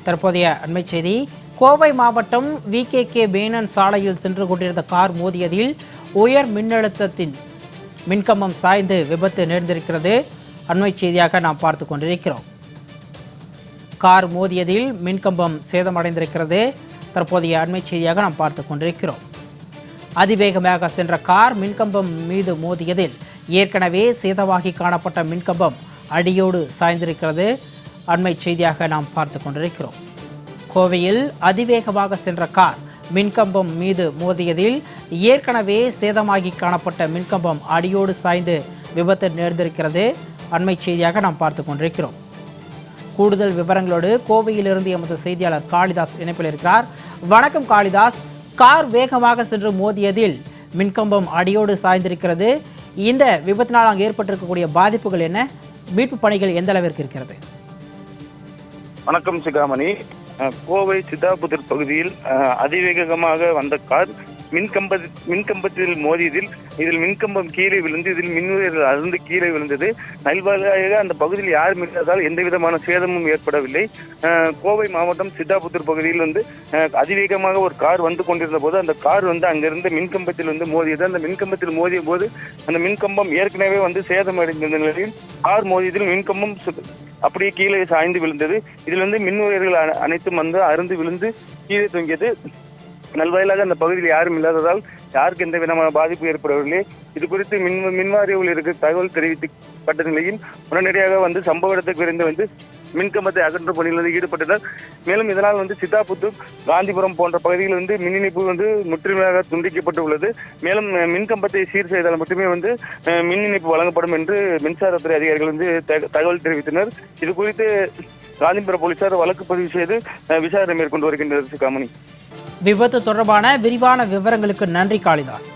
தற்போதைய அண்மை செய்தி. கோவை மாவட்டம் விகேகே பேனன் சாலையில் சென்று கொண்டிருந்த கார் மோதியதில் உயர் மின்னழுத்தத்தின் மின்கம்பம் சாய்ந்து விபத்து நேர்ந்திருக்கிறது. அண்மை செய்தியாக நாம் பார்த்து கொண்டிருக்கிறோம். கார் மோதியதில் மின்கம்பம் சேதமடைந்திருக்கிறது. தற்போதைய அண்மை செய்தியாக நாம் பார்த்து கொண்டிருக்கிறோம். அதிவேகமாக சென்ற கார் மின்கம்பம் மீது மோதியதில் ஏற்கனவே சேதமாகி காணப்பட்ட மின்கம்பம் அடியோடு சாய்ந்திருக்கிறது. அண்மை செய்தியாக நாம் பார்த்து கொண்டிருக்கிறோம். கோவையில் அதிவேகமாக சென்ற கார் மின்கம்பம் மீது மோதியதில் ஏற்கனவே சேதமாகி காணப்பட்ட மின்கம்பம் அடியோடு சாய்ந்து விபத்து நேர்ந்திருக்கிறது. அண்மை செய்தியாக நாம் பார்த்து கொண்டிருக்கிறோம். கூடுதல் விவரங்களோடு கோவையிலிருந்து எமது செய்தியாளர் காளிதாஸ் இணைப்பில் இருக்கிறார். வணக்கம் காளிதாஸ். கார் வேகமாக சென்று மோதியதில் மின்கம்பம் அடியோடு சாய்ந்திருக்கிறது. இந்த விபத்தினால் அங்கு ஏற்பட்டிருக்கக்கூடிய பாதிப்புகள் என்ன? மீட்பு பணிகள் எந்த அளவிற்கு இருக்கிறது? வணக்கம் சிகாமணி. கோவை சித்தாபுத்தூர் பகுதியில் அதிவேகமாக வந்த கார் மின்கம்பத்தில் மோதியதில் இதில் மின்கம்பம் கீழே விழுந்து இதில் மின்னுயிர்கள் அருந்து கீழே விழுந்தது. நல்வாழ்வாக அந்த பகுதியில் யாரும் இல்லாததால் எந்த விதமான சேதமும் ஏற்படவில்லை. கோவை மாவட்டம் சித்தாபுத்தூர் பகுதியில் அதிவேகமாக ஒரு கார் வந்து கொண்டிருந்த போது அந்த கார் அங்கிருந்த மின்கம்பத்தில் மோதியது. அந்த மின்கம்பத்தில் மோதிய போது அந்த மின்கம்பம் ஏற்கனவே சேதமடைந்த நிலையில் கார் மோதியதில் மின்கம்பம் அப்படியே கீழே சாய்ந்து விழுந்தது. இதில் மின்னுயிர்கள் அனைத்தும் அருந்து விழுந்து கீழே தொங்கியது. நல்வாயிலாக அந்த பகுதியில் யாரும் இல்லாததால் யாருக்கு எந்த விதமான பாதிப்பு ஏற்படவில்லை. இது குறித்து மின்வாரிய ஊழியருக்கு தகவல் தெரிவிக்கப்பட்ட நிலையில் உடனடியாக சம்பவ இடத்துக்கு விரைந்து மின்கம்பத்தை அகற்றும் பணியில் ஈடுபட்டனர். மேலும் இதனால் சித்தாபுத்தூர், காந்திபுரம் போன்ற பகுதியில் மின் இணைப்பு முற்றிலுமாக துண்டிக்கப்பட்டு உள்ளது. மேலும் மின்கம்பத்தை சீர் செய்தால் மட்டுமே மின் இணைப்பு வழங்கப்படும் என்று மின்சாரத்துறை அதிகாரிகள் தகவல் தெரிவித்தனர். இது குறித்து காந்திபுரம் போலீசார் வழக்கு பதிவு செய்து விசாரணை மேற்கொண்டு வருகின்றனர். சிகாமணி, விபத்து தொடர்பான விரிவான விவரங்களுக்கு நன்றி காளிதாஸ்.